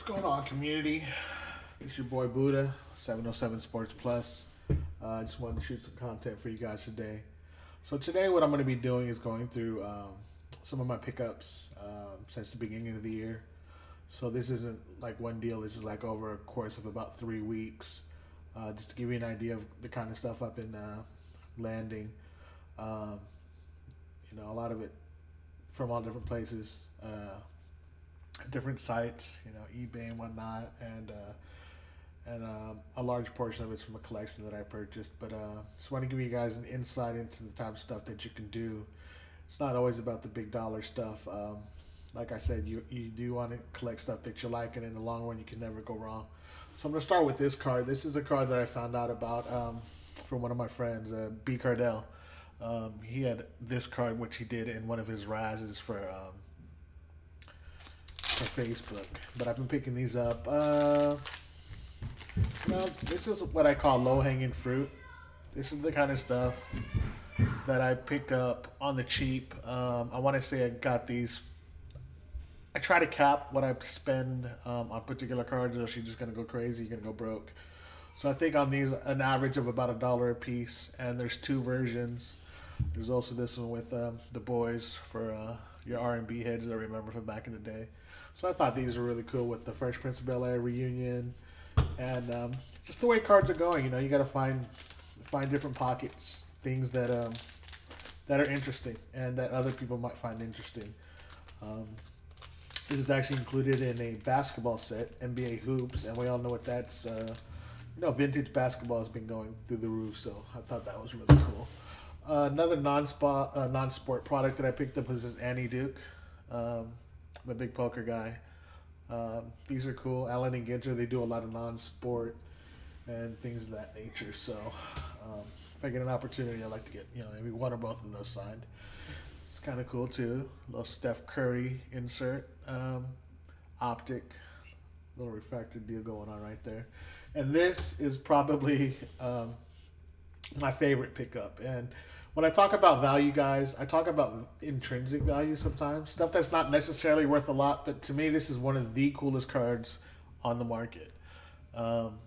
Going on, community? It's your boy Buddha, 707 Sports Plus. I just wanted to shoot some content for you guys today. So today what I'm going to be doing is going through some of my pickups since the beginning of the year. So this isn't like one deal. This is like over a course of about 3 weeks. Just to give you an idea of the kind of stuff I've been landing. A lot of it from all different places. Different sites, eBay and whatnot, and a large portion of it's from a collection that I purchased. But just want to give you guys an insight into the type of stuff that you can do. It's not always about the big dollar stuff. Like I said, you do want to collect stuff that you like, and in the long run, you can never go wrong. So I'm going to start with this card. This is a card that I found out about from one of my friends, B. Cardell. He had this card, which he did in one of his razzes for Facebook, but I've been picking these up. This is what I call low-hanging fruit. This is the kind of stuff that I pick up on the cheap. I want to say I got these. I try to cap what I spend on particular cards, or else you're just going to go crazy. You're going to go broke. So I think on these, an average of about $1 a piece, and there's 2 versions. There's also this one with the boys for your R&B heads that remember from back in the day. So I thought these were really cool with the Fresh Prince of Bel-Air reunion, and just the way cards are going. You got to find different pockets, things that are interesting and that other people might find interesting. This is actually included in a basketball set, NBA hoops, and we all know what that's. Vintage basketball has been going through the roof, so I thought that was really cool. Another non-sport product that I picked up was this Annie Duke. I'm a big poker guy. These are cool. Allen and Ginter, they do a lot of non-sport and things of that nature. So if I get an opportunity, I'd like to get maybe one or both of those signed. It's kind of cool too. A little Steph Curry insert, optic, little refractor deal going on right there. And this is probably my favorite pickup. And when I talk about value, guys, I talk about intrinsic value sometimes. Stuff that's not necessarily worth a lot, but to me, this is one of the coolest cards on the market. On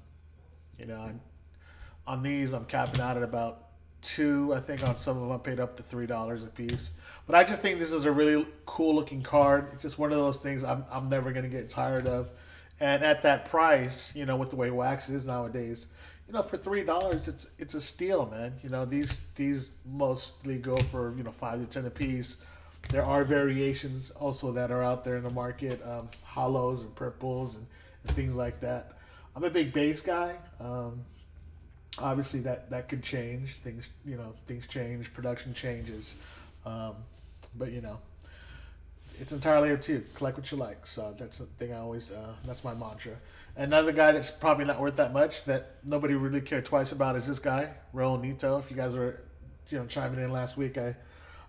these, I'm capping out at about 2. I think on some of them, I paid up to $3 a piece. But I just think this is a really cool-looking card. It's just one of those things I'm never going to get tired of. And at that price, with the way wax is nowadays, for $3, it's a steal, man. These mostly go for 5 to 10 a piece. There are variations also that are out there in the market, hollows and purples and things like that. I'm a big base guy. Obviously, that could change. Things change, production changes, but it's entirely up to you. Collect what you like. So that's the thing I always. That's my mantra. Another guy that's probably not worth that much that nobody really cared twice about is this guy, Raul Neto. If you guys were, chiming in last week, I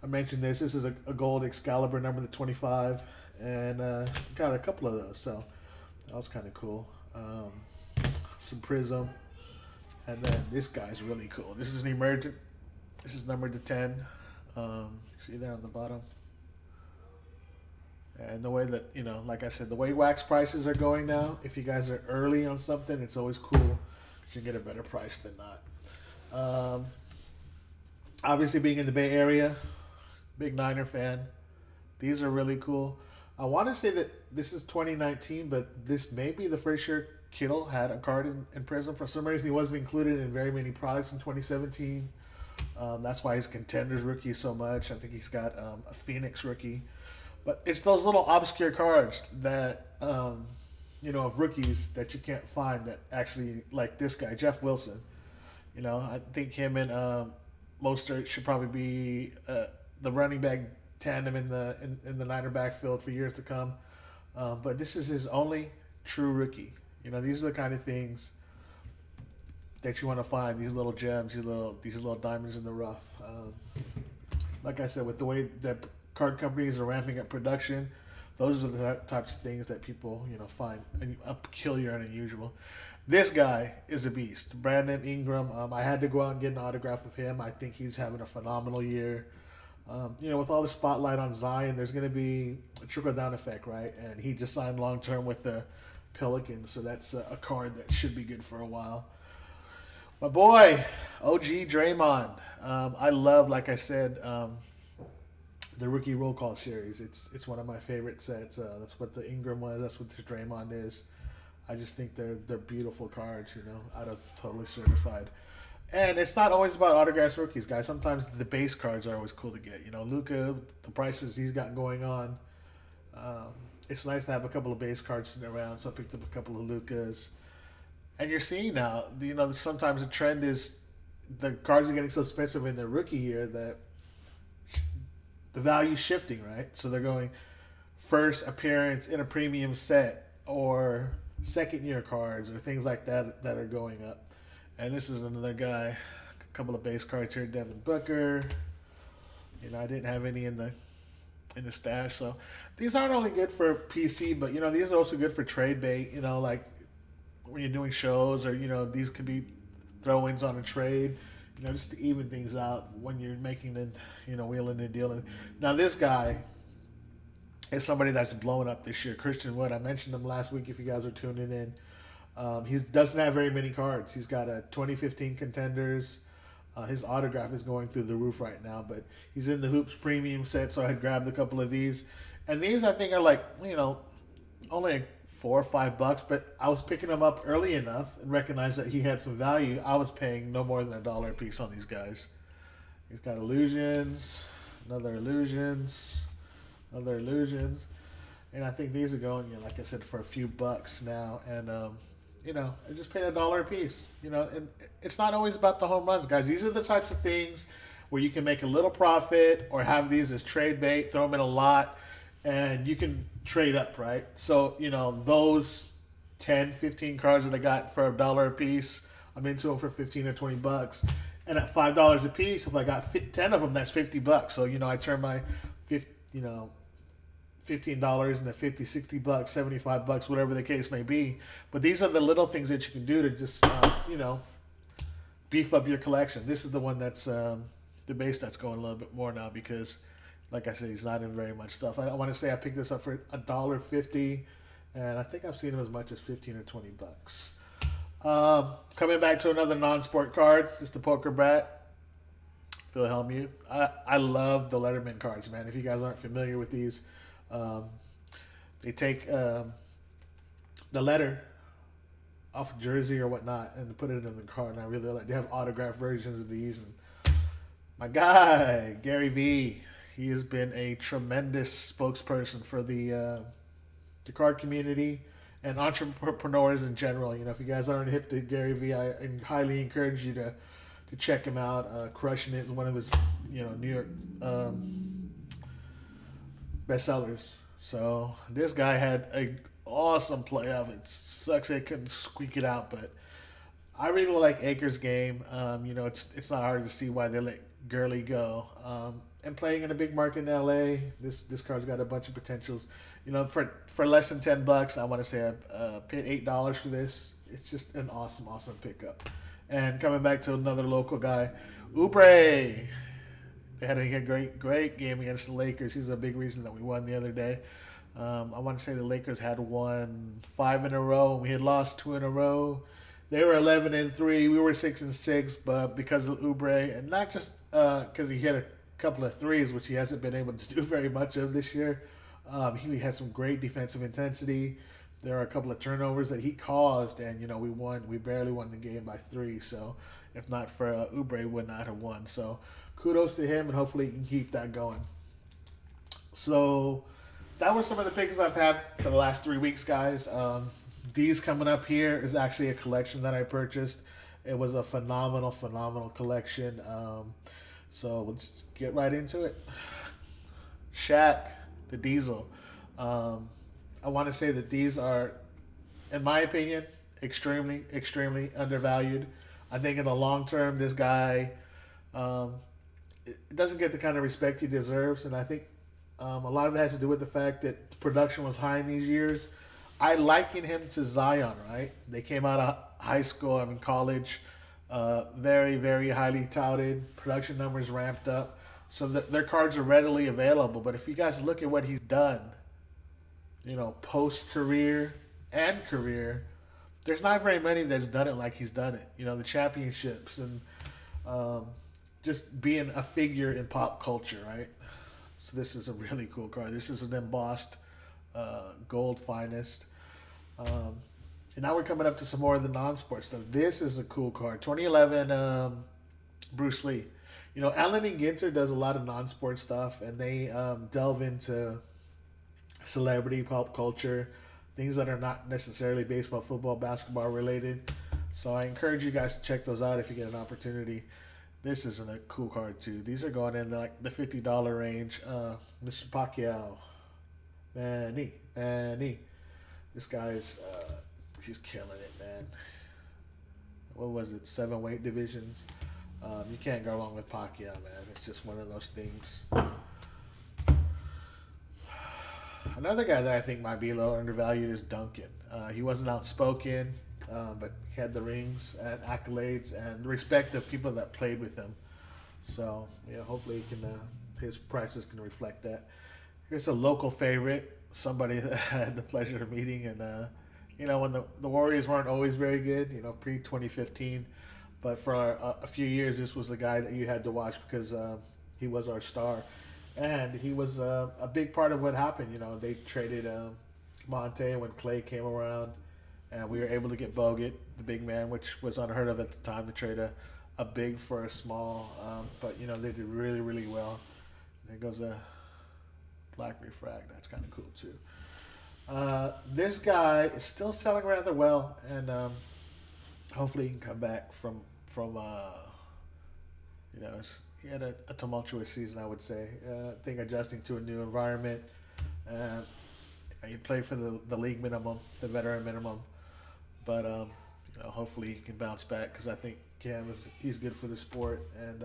mentioned this. This is a gold Excalibur number 25, and got a couple of those. So that was kind of cool. Some Prism, and then this guy's really cool. This is an emergent. This is numbered to 10. See there on the bottom. And the way that, like I said, the way wax prices are going now, if you guys are early on something, it's always cool because you get a better price than not. Obviously, being in the Bay Area, big Niner fan. These are really cool. I want to say that this is 2019, but this may be the first year Kittle had a card in Prism. For some reason, he wasn't included in very many products in 2017. That's why his Contenders rookie is so much. I think he's got a Phoenix rookie. But it's those little obscure cards that, of rookies that you can't find that actually, like this guy, Jeff Wilson. I think him and Mostert should probably be the running back tandem in the Niner backfield for years to come. But this is his only true rookie. These are the kind of things that you want to find. These little gems, these little diamonds in the rough. Like I said, with the way that card companies are ramping up production, those are the types of things that people find peculiar and unusual. This guy is a beast. Brandon Ingram. I had to go out and get an autograph of him. I think he's having a phenomenal year. With all the spotlight on Zion, there's going to be a trickle-down effect, right? And he just signed long-term with the Pelicans. So that's a card that should be good for a while. My boy, OG Draymond. I love, like I said, the rookie roll call series. It's one of my favorite sets. That's what the Ingram was. That's what the Draymond is. I just think they're beautiful cards. Out of Totally Certified. And it's not always about autographs rookies, guys. Sometimes the base cards are always cool to get. Luka, the prices he's got going on. It's nice to have a couple of base cards sitting around. So I picked up a couple of Lukas. And you're seeing now, sometimes the trend is the cards are getting so expensive in their rookie year that the value's shifting, right? So they're going first appearance in a premium set or second year cards or things like that are going up. And this is another guy, a couple of base cards here, Devin Booker. I didn't have any in the stash. So these aren't only good for PC, but these are also good for trade bait, like when you're doing shows or these could be throw-ins on a trade, just to even things out when you're making the wheeling and dealing. Now this guy is somebody that's blowing up this year, Christian Wood. I mentioned him last week if you guys are tuning in. He doesn't have very many cards. He's got a 2015 Contenders. His autograph is going through the roof right now, but he's in the Hoops Premium set, so I had grabbed a couple of these. And these I think are like, only like $4 or $5, but I was picking them up early enough and recognized that he had some value. I was paying no more than $1 a piece on these guys. He's got illusions, another illusions, and I think these are going, like I said, for a few bucks now. And I just paid $1 a piece. And it's not always about the home runs, guys. These are the types of things where you can make a little profit or have these as trade bait, throw them in a lot, and you can trade up, right? So, those 10, 15 cards that I got for $1 a piece, I'm into them for 15 or 20 bucks. And at $5 a piece, if I got 10 of them, that's $50. So, I turn my, $15 into 50, 60 bucks, 75 bucks, whatever the case may be. But these are the little things that you can do to just, beef up your collection. This is the one that's the base that's going a little bit more now because, like I said, he's not in very much stuff. I want to say I picked this up for $1.50, and I think I've seen him as much as 15 or 20 bucks. Coming back to another non-sport card, just the Poker Brat, Wilhelm Youth. I love the Letterman cards, man. If you guys aren't familiar with these, they take the letter off a jersey or whatnot and put it in the card, and I really like. They have autographed versions of these, and my guy Gary V. He has been a tremendous spokesperson for the card community and entrepreneurs in general. If you guys aren't hip to Gary V, I highly encourage you to check him out. Crushing It is one of his New York bestsellers. So this guy had a awesome playoff. It sucks they couldn't squeak it out, but I really like Akers' game. It's not hard to see why they let Gurley go. And playing in a big market in LA, this card's got a bunch of potentials. For less than $10, I want to say I paid $8 for this. It's just an awesome pickup. And coming back to another local guy, Oubre. They had a great game against the Lakers. He's a big reason that we won the other day. I want to say the Lakers had won 5 in a row, and we had lost 2 in a row. They were 11-3. We were 6-6, but because of Oubre, and not just because he hit a couple of threes, which he hasn't been able to do very much of this year. He had some great defensive intensity. There are a couple of turnovers that he caused, and we won. We barely won the game by 3. So if not for Oubre, we would not have won. So kudos to him, and hopefully he can keep that going. So that was some of the picks I've had for the last 3 weeks, guys. These coming up here is actually a collection that I purchased. It was a phenomenal collection. So let's get right into it. Shaq the Diesel. I want to say that these are, in my opinion, extremely undervalued. I think in the long term, this guy doesn't get the kind of respect he deserves, and I think a lot of it has to do with the fact that the production was high in these years. I liken him to Zion, right? They came out of college, very highly touted. Production numbers ramped up, so that their cards are readily available. But if you guys look at what he's done, post career, and career, there's not very many that's done it like he's done it. You know, the championships and um, just being a figure in pop culture, right? So this is a really cool card. This is an embossed gold finest. Um, and now we're coming up to some more of the non-sports stuff. This is a cool card. 2011 Bruce Lee. You know, Allen and Ginter does a lot of non-sport stuff, and they delve into celebrity pop culture, things that are not necessarily baseball, football, basketball related. So I encourage you guys to check those out if you get an opportunity. This isn't a cool card too. These are going in like the $50 range. Mr. Pacquiao, Manny. This guy's he's killing it, man. What was it? 7 weight divisions. You can't go wrong with Pacquiao, man. It's just one of those things. Another guy that I think might be a little undervalued is Duncan. He wasn't outspoken, but he had the rings and accolades and the respect of people that played with him. So, you know, hopefully he can, his prices can reflect that. Here's a local favorite, somebody that I had the pleasure of meeting, and you know, when the Warriors weren't always very good, you know, pre-2015, but for a few years, this was the guy that you had to watch because he was our star. And he was a big part of what happened. You know, they traded Monte when Clay came around, and we were able to get Bogut, the big man, which was unheard of at the time, to trade a big for a small. But, you know, they did really, really well. There goes a black refract. That's kind of cool, too. This guy is still selling rather well, and hopefully he can come back from you know, he had a tumultuous season, I would say. I think adjusting to a new environment. He played for the league minimum, the veteran minimum, but you know, hopefully he can bounce back because I think he's good for the sport, and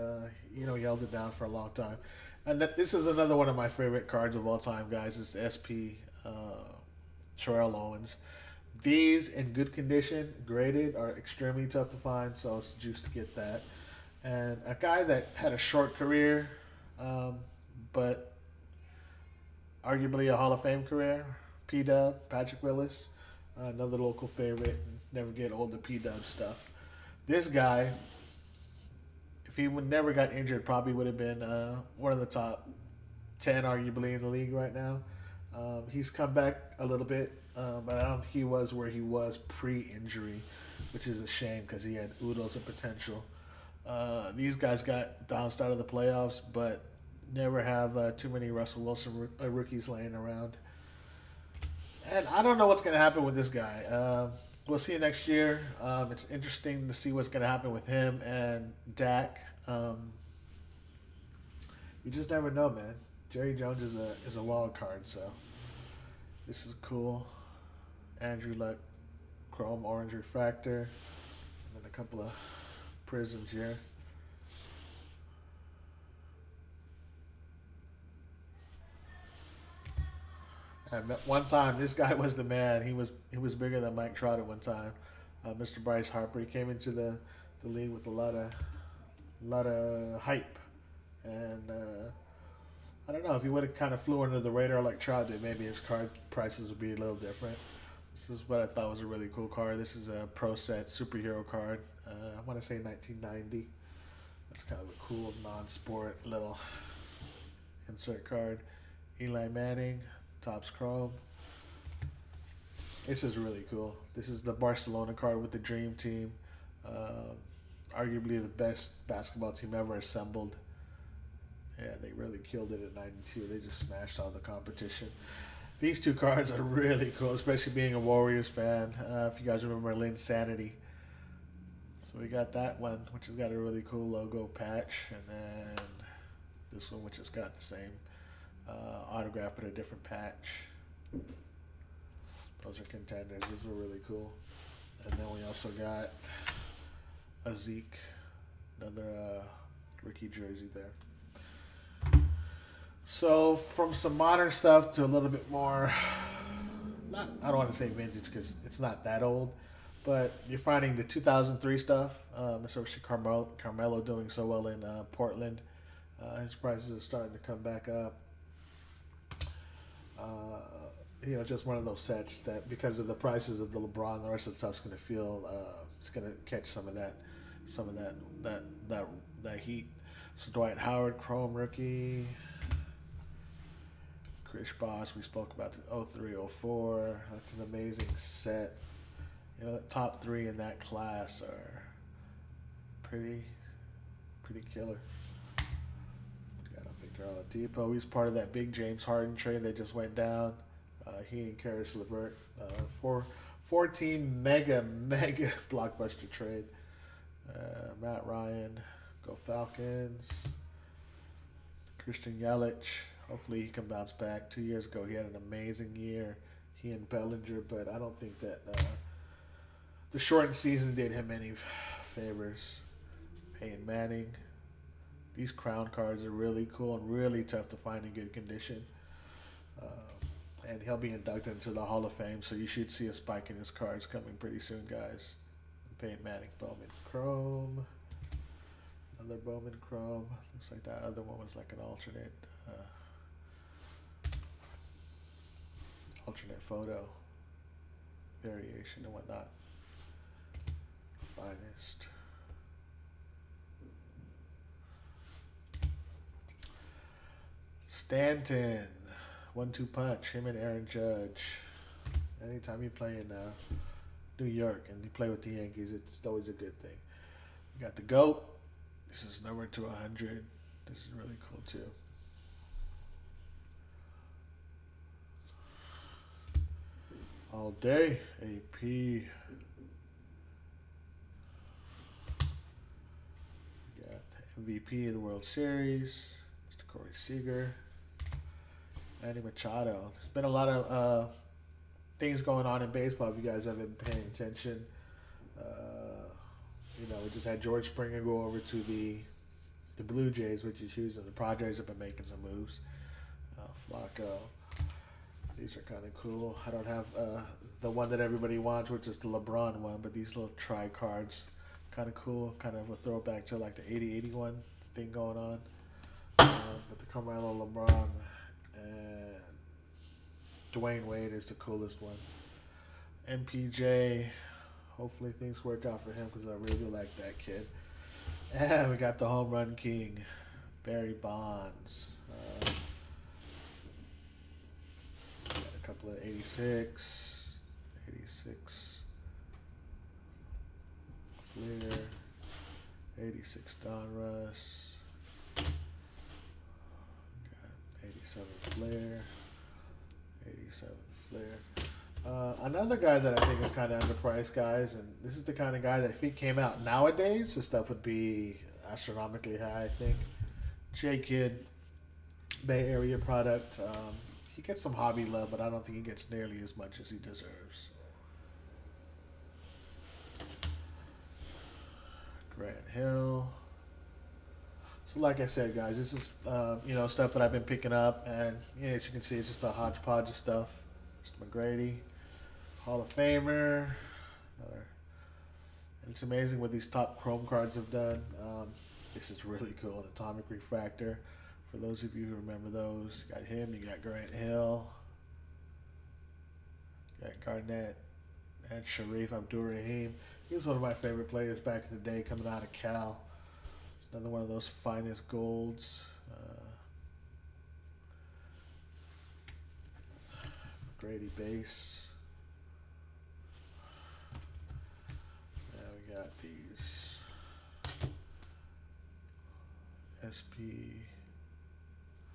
you know, he held it down for a long time. And this is another one of my favorite cards of all time, guys. It's SP Terrell Owens. These in good condition, graded, are extremely tough to find, so it's juice to get that. And a guy that had a short career, but arguably a Hall of Fame career, P-Dub, Patrick Willis, another local favorite. Never get old the P-Dub stuff. This guy, if he would never got injured, probably would have been one of the top 10 arguably in the league right now. He's come back a little bit, but I don't think he was where he was pre-injury, which is a shame because he had oodles of potential. These guys got bounced out of the playoffs, but never have too many Russell Wilson rookies laying around. And I don't know what's going to happen with this guy. We'll see next year. It's interesting to see what's going to happen with him and Dak. You just never know, man. Jerry Jones is a wild card, so this is cool. Andrew Luck, Chrome Orange Refractor, and then a couple of prisms here. And one time, this guy was the man. He was bigger than Mike Trout at one time. Mr. Bryce Harper. He came into the league with a lot of hype, and I don't know if he would have kind of flew under the radar like Trout did. Maybe his card prices would be a little different. This is what I thought was a really cool card. This is a Pro Set superhero card. I want to say 1990. That's kind of a cool non-sport little insert card. Eli Manning, Topps Chrome. This is really cool. This is the Barcelona card with the Dream Team. Arguably the best basketball team ever assembled. Yeah, they really killed it at 92. They just smashed all the competition. These two cards are really cool, especially being a Warriors fan. If you guys remember Linsanity. So we got that one, which has got a really cool logo patch. And then this one, which has got the same autograph but a different patch. Those are contenders. These are really cool. And then we also got a Zeke, another rookie jersey there. So from some modern stuff to a little bit more, I don't want to say vintage because it's not that old, but you're finding the 2003 stuff, especially Carmelo doing so well in Portland. His prices are starting to come back up. just one of those sets that because of the prices of the LeBron, the rest of the stuff's gonna feel it's gonna catch some of that heat. So Dwight Howard, Chrome rookie. Chris Bosh, we spoke about the 0304. That's an amazing set. The top three in that class are pretty killer. Got Victor Oladipo. He's part of that big James Harden trade that just went down. He and Karis LeVert. 14 mega blockbuster trade. Matt Ryan, go Falcons. Christian Yelich. Hopefully he can bounce back. 2 years ago he had an amazing year. He and Bellinger, but I don't think that the shortened season did him any favors. Peyton Manning. These crown cards are really cool and really tough to find in good condition. And he'll be inducted into the Hall of Fame, so you should see a spike in his cards coming pretty soon, guys. Peyton Manning, Bowman Chrome. Another Bowman Chrome. Looks like that other one was like an alternate photo variation and whatnot. Finest. Stanton, 1-2 punch. Him and Aaron Judge. Anytime you play in New York and you play with the Yankees, it's always a good thing. You got the GOAT. This is number 200. This is really cool too. All day, AP. Got the MVP of the World Series, Mr. Corey Seager. Manny Machado. There's been a lot of things going on in baseball if you guys haven't been paying attention. We just had George Springer go over to the Blue Jays, which is huge, and the Padres have been making some moves. Flacco. These are kind of cool. I don't have the one that everybody wants, which is the LeBron one, but these little tri-cards, kind of cool. Kind of a throwback to like the 80-81 thing going on. But the Carmelo, LeBron, and Dwayne Wade is the coolest one. MPJ, hopefully things work out for him because I really like that kid. And we got the home run king, Barry Bonds. Got a couple of 86, Fleer, 86 Donruss, got 87 Flair, 87 Flair. Another guy that I think is kind of underpriced, guys, and this is the kind of guy that if he came out nowadays, his stuff would be astronomically high, I think. J Kidd, Bay Area product. He gets some hobby love, but I don't think he gets nearly as much as he deserves. Grant Hill. So like I said, guys, this is stuff that I've been picking up, and as you can see, it's just a hodgepodge of stuff. Mr. McGrady, Hall of Famer. And it's amazing what these top Chrome cards have done. This is really cool. An Atomic Refractor. For those of you who remember those, you got him, you got Grant Hill, you got Garnett, and Sharif Abdur-Rahim. He was one of my favorite players back in the day coming out of Cal. It's another one of those finest golds. Grady base. Now we got these SP.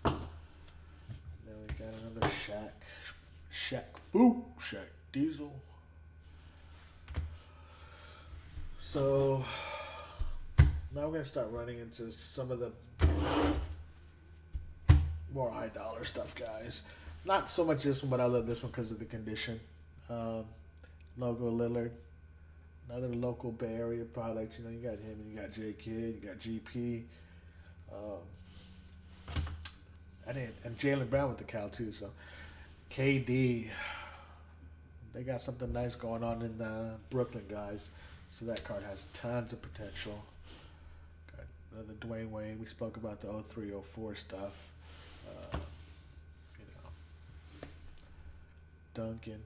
Then we got another Shaq Diesel. So now we're gonna start running into some of the more high dollar stuff, guys. Not so much this one, but I love this one because of the condition. Logo Lillard, another local Bay Area product. You got him, and you got J Kidd, you got GP. And Jaylen Brown with the Cal too. So KD, they got something nice going on in Brooklyn, guys. So that card has tons of potential. Got another Dwayne Wade. We spoke about the 0304 stuff. Duncan.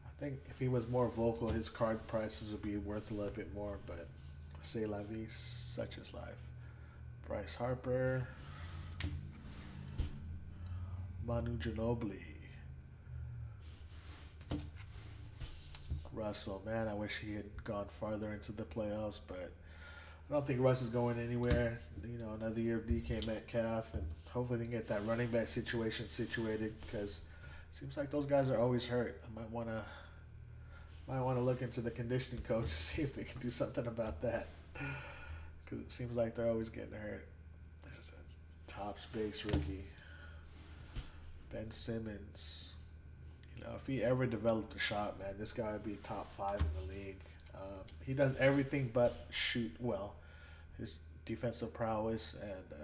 I think if he was more vocal, his card prices would be worth a little bit more, but c'est la vie, such is life. Bryce Harper. Manu Ginobili. Russell, man, I wish he had gone farther into the playoffs, but I don't think Russ is going anywhere. You know, another year of DK Metcalf, and hopefully they can get that running back situation situated, because it seems like those guys are always hurt. I might want to look into the conditioning coach to see if they can do something about that, because it seems like they're always getting hurt. This is a top space rookie. Ben Simmons. You know, if he ever developed a shot, man, this guy would be top 5 in the league. He does everything but shoot well. His defensive prowess, and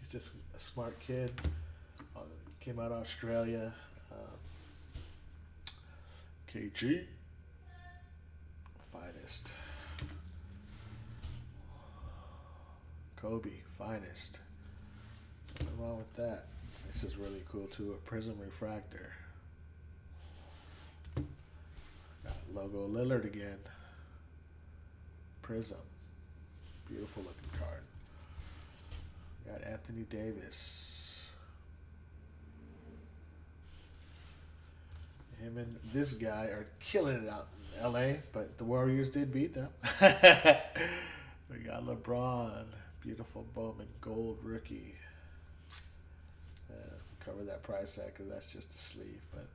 he's just a smart kid. Came out of Australia. KG. Finest. Kobe. Finest. Nothing wrong with that. This is really cool too. A Prism Refractor. Got logo Lillard again. Prism. Beautiful looking card. Got Anthony Davis. Him and this guy are killing it out in LA, but the Warriors did beat them. We got LeBron. Beautiful Bowman Gold rookie. Cover that price tag because that's just a sleeve, but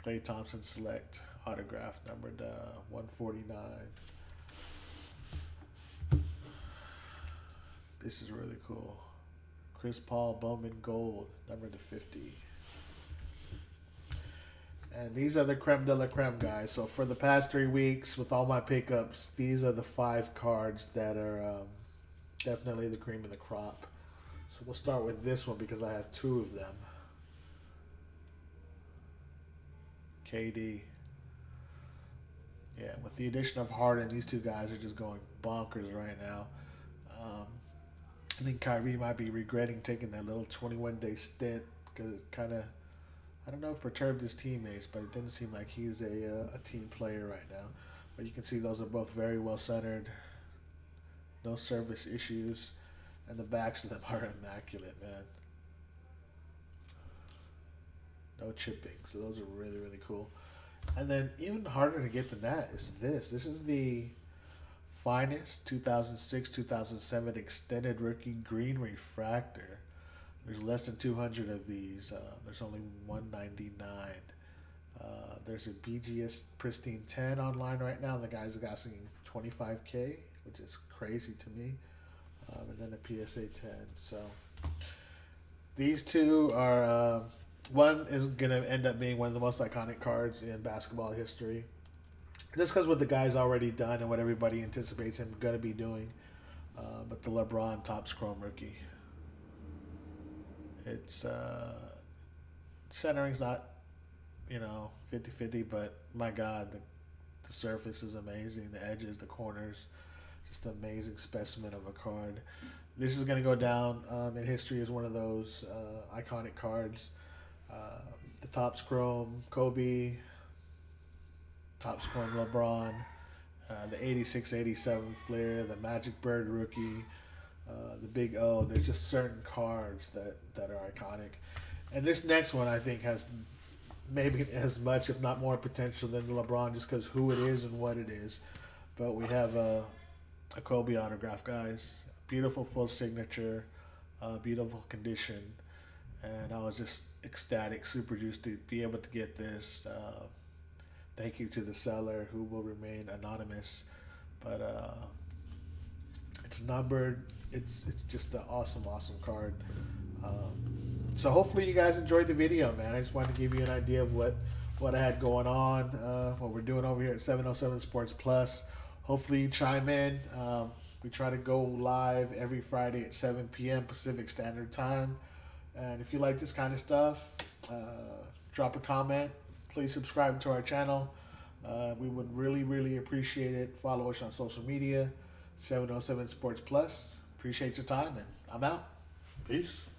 Klay Thompson Select autograph numbered 149. This is really cool. Chris Paul Bowman Gold numbered to 50. And these are the creme de la creme, guys. So for the past 3 weeks with all my pickups, these are the 5 cards that are definitely the cream of the crop. So we'll start with this one because I have 2 of them. KD. Yeah, with the addition of Harden, these 2 guys are just going bonkers right now. I think Kyrie might be regretting taking that little 21-day stint because it kind of, I don't know if perturbed his teammates, but it didn't seem like he's a team player right now. But you can see those are both very well centered. No service issues. And the backs of them are immaculate, man. No chipping. So those are really, really cool. And then even harder to get than that is this. This is the Finest 2006-2007 Extended Rookie Green Refractor. There's less than 200 of these. There's only 199. There's a BGS Pristine 10 online right now. The guy's asking $25K, which is crazy to me. And then a PSA 10. So these 2 are, one is going to end up being one of the most iconic cards in basketball history. Just because what the guy's already done and what everybody anticipates him going to be doing. But the LeBron Topps Chrome rookie. It's, centering's not, 50-50, but my God, the surface is amazing. The edges, the corners. Just an amazing specimen of a card. This is going to go down in history as one of those iconic cards. The Topps Chrome Kobe, Topps Chrome LeBron, the 86-87 Flair, the Magic Bird rookie, the Big O. There's just certain cards that are iconic. And this next one I think has maybe as much, if not more, potential than the LeBron just because who it is and what it is. But we have a Kobe autograph, guys. Beautiful full signature, beautiful condition, and I was just ecstatic, super juiced to be able to get this. Thank you to the seller, who will remain anonymous, but it's numbered. It's just an awesome card. So hopefully you guys enjoyed the video, man. I just wanted to give you an idea of what I had going on, what we're doing over here at 707 Sports Plus. Hopefully you chime in. We try to go live every Friday at 7 p.m. Pacific Standard Time. And if you like this kind of stuff, drop a comment. Please subscribe to our channel. We would really, really appreciate it. Follow us on social media, 707 Sports Plus. Appreciate your time, and I'm out. Peace.